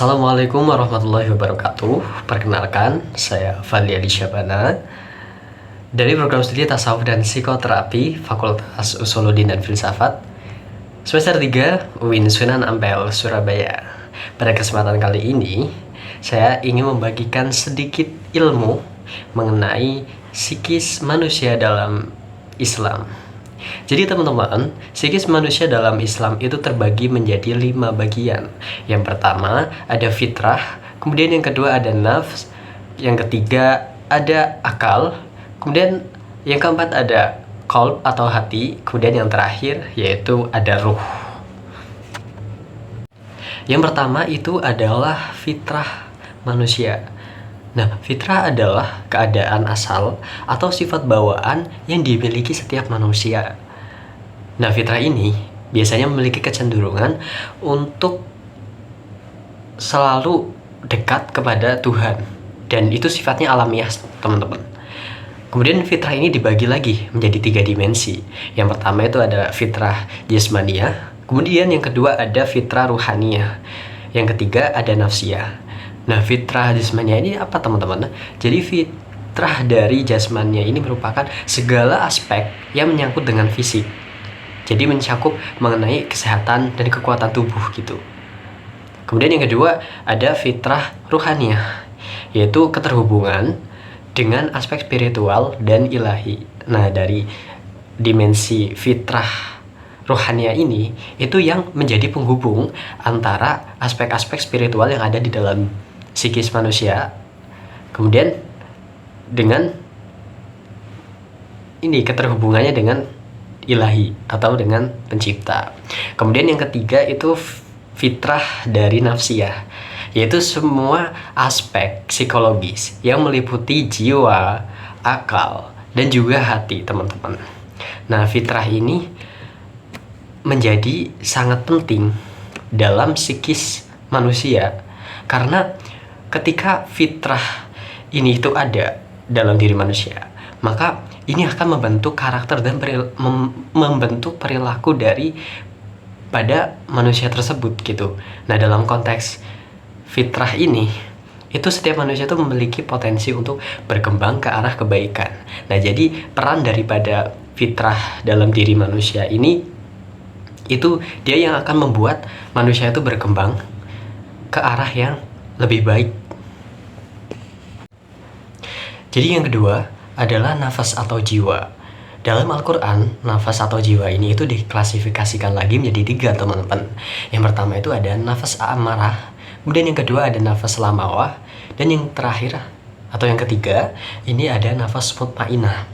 Assalamualaikum warahmatullahi wabarakatuh. Perkenalkan, saya Fadli Adi Syabana dari program studi Tasawuf dan Psikoterapi Fakultas Usuluddin dan Filsafat semester 3 UIN Sunan Ampel, Surabaya. Pada kesempatan kali ini, saya ingin membagikan sedikit ilmu mengenai psikis manusia dalam Islam. Jadi teman-teman, psikis manusia dalam Islam itu terbagi menjadi 5 bagian. Yang pertama ada fitrah, kemudian yang kedua ada nafs, yang ketiga ada akal, kemudian yang keempat ada qalb atau hati, kemudian yang terakhir yaitu ada ruh. Yang pertama itu adalah fitrah manusia. Nah, fitrah adalah keadaan asal atau sifat bawaan yang dimiliki setiap manusia. Nah, fitrah ini biasanya memiliki kecenderungan untuk selalu dekat kepada Tuhan, dan itu sifatnya alamiah, teman-teman. Kemudian fitrah ini dibagi lagi menjadi 3 dimensi. Yang pertama itu ada fitrah jasmaniyah, kemudian yang kedua ada fitrah ruhaniyah, yang ketiga ada nafsiyah. Nah, fitrah jasmania ini apa, teman-teman? Jadi fitrah dari jasmania ini merupakan segala aspek yang menyangkut dengan fisik. Jadi mencakup mengenai kesehatan dan kekuatan tubuh gitu. Kemudian yang kedua ada fitrah ruhaniyah, yaitu keterhubungan dengan aspek spiritual dan ilahi. Nah, dari dimensi fitrah ruhaniyah ini itu yang menjadi penghubung antara aspek-aspek spiritual yang ada di dalam psikis manusia, kemudian dengan ini keterhubungannya dengan ilahi atau dengan pencipta. Kemudian yang ketiga itu fitrah dari nafsiyah, yaitu semua aspek psikologis yang meliputi jiwa, akal, dan juga hati, teman-teman. Nah, fitrah ini menjadi sangat penting dalam psikis manusia karena ketika fitrah ini itu ada dalam diri manusia, maka ini akan membentuk karakter dan membentuk perilaku dari pada manusia tersebut gitu. Nah, dalam konteks fitrah ini, itu setiap manusia itu memiliki potensi untuk berkembang ke arah kebaikan. Nah, jadi peran daripada fitrah dalam diri manusia ini, itu dia yang akan membuat manusia itu berkembang ke arah yang lebih baik. Jadi yang kedua adalah nafas atau jiwa. Dalam Al-Quran, nafas atau jiwa ini itu diklasifikasikan lagi menjadi 3, teman-teman. Yang pertama itu ada nafas amarah, kemudian yang kedua ada nafas lamawah, dan yang terakhir atau yang ketiga ini ada nafas mutmainah.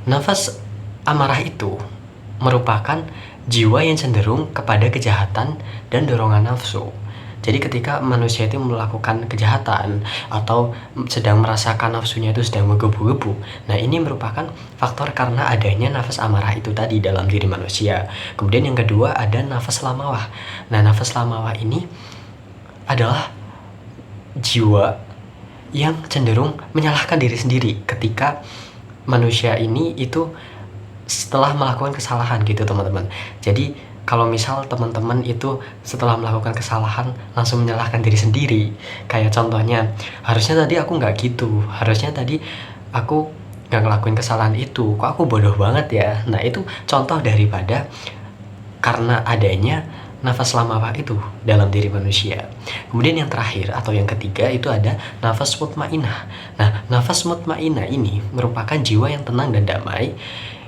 Nafas amarah itu merupakan jiwa yang cenderung kepada kejahatan dan dorongan nafsu. Jadi ketika manusia itu melakukan kejahatan atau sedang merasakan nafsunya itu sedang menggebu-gebu, nah ini merupakan faktor karena adanya nafas amarah itu tadi dalam diri manusia. Kemudian yang kedua ada nafas lamawah. Nah, nafas lamawah ini adalah jiwa yang cenderung menyalahkan diri sendiri ketika manusia ini itu setelah melakukan kesalahan gitu, teman-teman. Jadi kalau misal teman-teman itu setelah melakukan kesalahan langsung menyalahkan diri sendiri, kayak contohnya, harusnya tadi aku nggak gitu, harusnya tadi aku nggak ngelakuin kesalahan itu, kok aku bodoh banget ya. Nah, itu contoh daripada karena adanya nafas lamawah itu dalam diri manusia. Kemudian yang terakhir atau yang ketiga itu ada nafas mutmainah. Nah, nafas mutmainah ini merupakan jiwa yang tenang dan damai,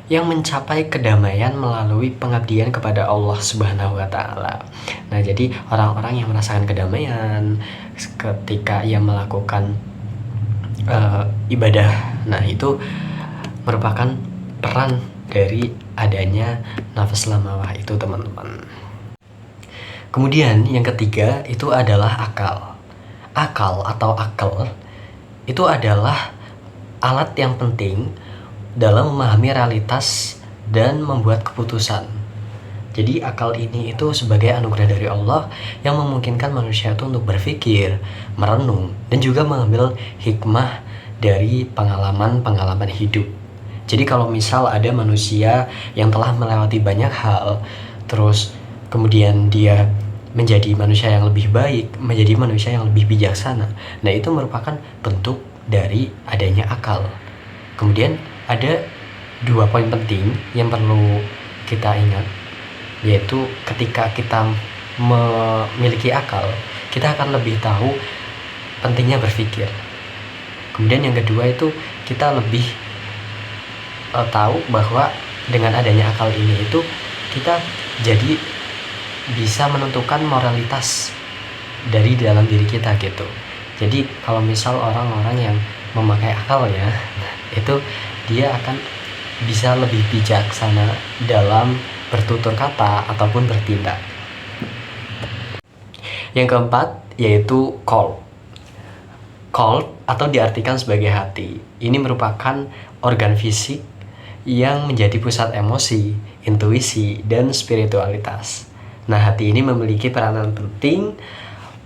yang mencapai kedamaian melalui pengabdian kepada Allah Subhanahu wa Ta'ala. Nah, jadi orang-orang yang merasakan kedamaian ketika ia melakukan ibadah, nah itu merupakan peran dari adanya nafas lamawah itu, teman-teman. Kemudian yang ketiga itu adalah akal. Akal atau akal itu adalah alat yang penting dalam memahami realitas dan membuat keputusan. Jadi akal ini itu sebagai anugerah dari Allah yang memungkinkan manusia itu untuk berpikir, merenung, dan juga mengambil hikmah dari pengalaman-pengalaman hidup. Jadi kalau misal ada manusia yang telah melewati banyak hal, terus kemudian dia menjadi manusia yang lebih baik, menjadi manusia yang lebih bijaksana. Nah, itu merupakan bentuk dari adanya akal. Kemudian ada 2 poin penting yang perlu kita ingat, yaitu ketika kita memiliki akal, kita akan lebih tahu pentingnya berpikir. Kemudian yang kedua itu kita lebih tahu bahwa dengan adanya akal ini itu kita jadi bisa menentukan moralitas dari dalam diri kita gitu. Jadi kalau misal orang-orang yang memakai akalnya itu dia akan bisa lebih bijaksana dalam bertutur kata ataupun bertindak. Yang keempat yaitu qalb. Qalb atau diartikan sebagai hati. Ini merupakan organ fisik yang menjadi pusat emosi, intuisi, dan spiritualitas. Nah, hati ini memiliki peranan penting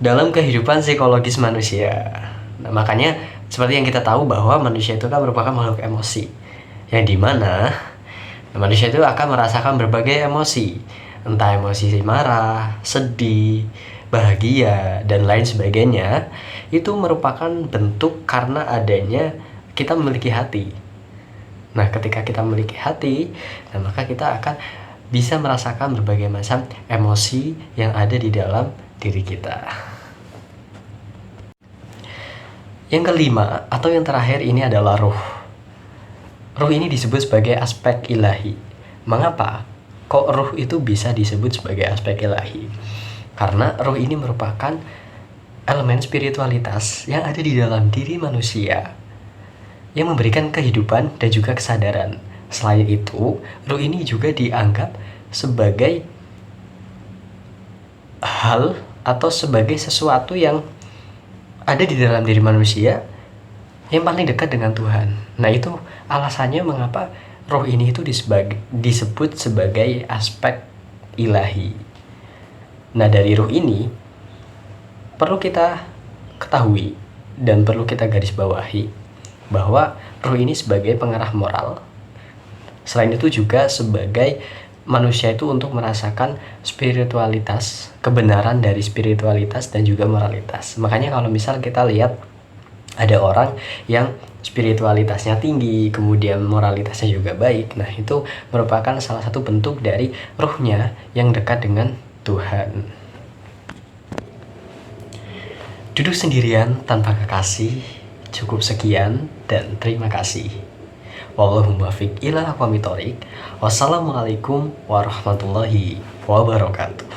dalam kehidupan psikologis manusia. Nah, makanya seperti yang kita tahu bahwa manusia itu kan merupakan makhluk emosi, yang dimana manusia itu akan merasakan berbagai emosi, entah emosi marah, sedih, bahagia, dan lain sebagainya. Itu merupakan bentuk karena adanya kita memiliki hati. Nah, ketika kita memiliki hati, nah maka kita akan bisa merasakan berbagai macam emosi yang ada di dalam diri kita. Yang kelima atau yang terakhir ini adalah ruh. Ruh ini disebut sebagai aspek ilahi. Mengapa kok ruh itu bisa disebut sebagai aspek ilahi? Karena ruh ini merupakan elemen spiritualitas yang ada di dalam diri manusia yang memberikan kehidupan dan juga kesadaran. Selain itu, ruh ini juga dianggap sebagai hal atau sebagai sesuatu yang ada di dalam diri manusia yang paling dekat dengan Tuhan. Nah, itu alasannya mengapa roh ini itu disebut sebagai aspek ilahi. Nah, dari ruh ini perlu kita ketahui dan perlu kita garis bawahi bahwa ruh ini sebagai pengarah moral. Selain itu juga sebagai manusia itu untuk merasakan spiritualitas, kebenaran dari spiritualitas dan juga moralitas. Makanya kalau misal kita lihat ada orang yang spiritualitasnya tinggi, kemudian moralitasnya juga baik, nah itu merupakan salah satu bentuk dari ruhnya yang dekat dengan Tuhan. Duduk sendirian tanpa kekasih, cukup sekian dan terima kasih. Wallahul muwaffiq ila aqwamit thoriq. Wassalamualaikum warahmatullahi wabarakatuh.